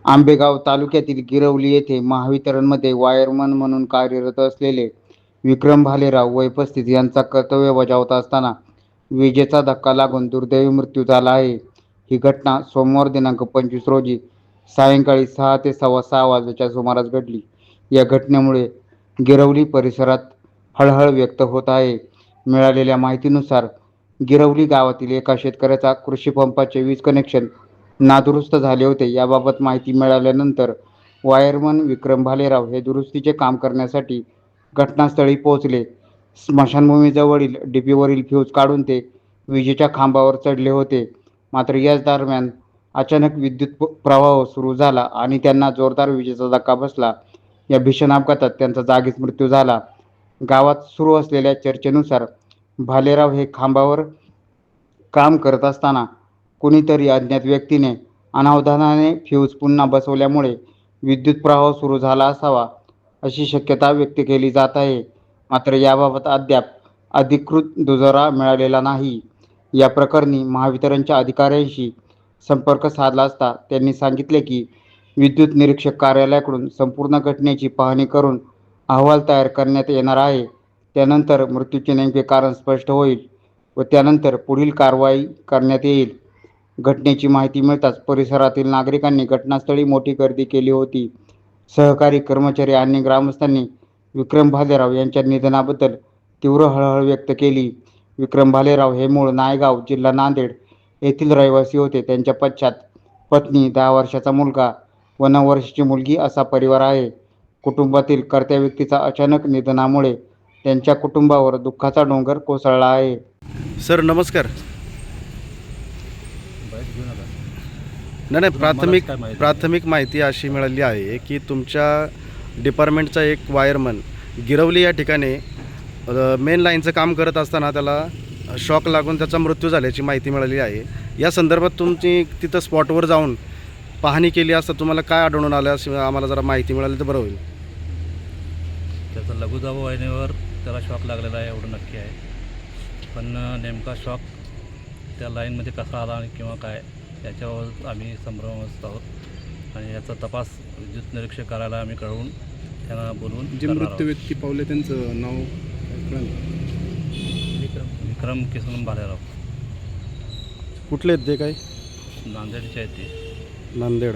आंबेगाव तालुक्यातील गिरवली येथे महावितरणमध्ये वायरमन म्हणून कार्यरत असलेले विक्रम भालेराव वय 35 यांचा कर्तव्य बजावत असताना विजेचा धक्का लागून दुर्दैवी मृत्यू झाला आहे. ही घटना सोमवार दिनांक 25 रोजी सायंकाळी 6 ते सव्वा 6 वाजल्याच्या सुमारास घडली. या घटनेमुळे गिरवली परिसरात हळहळ व्यक्त होत आहे. मिळालेल्या माहितीनुसार गिरवली गावातील एका शेतकऱ्याचा कृषी पंपाचे वीज कनेक्शन नादुरुस्त झाले होते. याबाबत माहिती मिळाल्यानंतर वायरमन विक्रम भालेराव हे दुरुस्तीचे काम करण्यासाठी घटनास्थळी पोहोचले. स्मशानभूमीजवळील डीपीवरील फ्यूज काढून ते विजेच्या खांबावर चढले होते. मात्र याच दरम्यान अचानक विद्युत प्रवाह सुरू झाला आणि त्यांना जोरदार विजेचा धक्का बसला. या भीषण अपघातात त्यांचा जागीच मृत्यू झाला. गावात सुरू असलेल्या चर्चेनुसार भालेराव हे खांबावर काम करत असताना कुणीतरी अज्ञात व्यक्तीने अनावधानाने फ्यूज पुन्हा बसवल्यामुळे विद्युत प्रवाह सुरू झाला असावा, अशी शक्यता व्यक्त केली जात आहे. मात्र याबाबत अद्याप अधिकृत दुजोरा मिळालेला नाही. या प्रकरणी महावितरणच्या अधिकाऱ्यांशी संपर्क साधला असता त्यांनी सांगितले की विद्युत निरीक्षक कार्यालयाकडून संपूर्ण घटनेची पाहणी करून अहवाल तयार करण्यात येणार आहे. त्यानंतर मृत्यूचे नेमके कारण स्पष्ट होईल व त्यानंतर पुढील कारवाई करण्यात येईल. घटनेची माहिती मिळताच परिसरातील नागरिकांनी घटनास्थळी मोठी गर्दी केली होती. सहकारी कर्मचारी आणि ग्रामस्थांनी विक्रम भालेराव यांच्या निधनाबद्दल तीव्र हळहळ व्यक्त केली. विक्रम भालेराव हे मूळ नायगाव, जिल्हा नांदेड येथील रहिवासी होते. त्यांच्या पश्चात पत्नी, 10 वर्षाचा मुलगा व 9 वर्षाची मुलगी असा परिवार आहे. कुटुंबातील कर्त्या व्यक्तीचा अचानक निधनामुळे त्यांच्या कुटुंबावर दुःखाचा डोंगर कोसळला आहे. सर नमस्कार. नाही, प्राथमिक माहिती अशी मिळाली आहे की तुमच्या डिपार्टमेंटचा एक वायरमन गिरवली या ठिकाणी मेन लाईनचं काम करत असताना त्याला शॉक लागून त्याचा मृत्यू झाल्याची माहिती मिळाली आहे. या संदर्भात तुमची तिथं स्पॉटवर जाऊन पाहणी केली असता तुम्हाला काय आढळून आलं अशी आम्हाला जरा माहिती मिळाली तर बरं होईल. त्याचा लघुदाब वाहिनीवर त्याला शॉक लागलेला आहे एवढं नक्की आहे, पण नेमका शॉक त्या लाईनमध्ये कसा आला आणि किंवा काय याच्यावर आम्ही संभ्रमस्त आहोत आणि याचा तपास विद्युत निरीक्षक कार्यालयाला आम्ही कळवून त्यांना बोलवून जे मृत्यू व्यक्ती पावले त्यांचं नाव विक्रम किसन भालेराव. कुठले आहेत ते? काय नांदेडचे आहेत ते. नांदेड.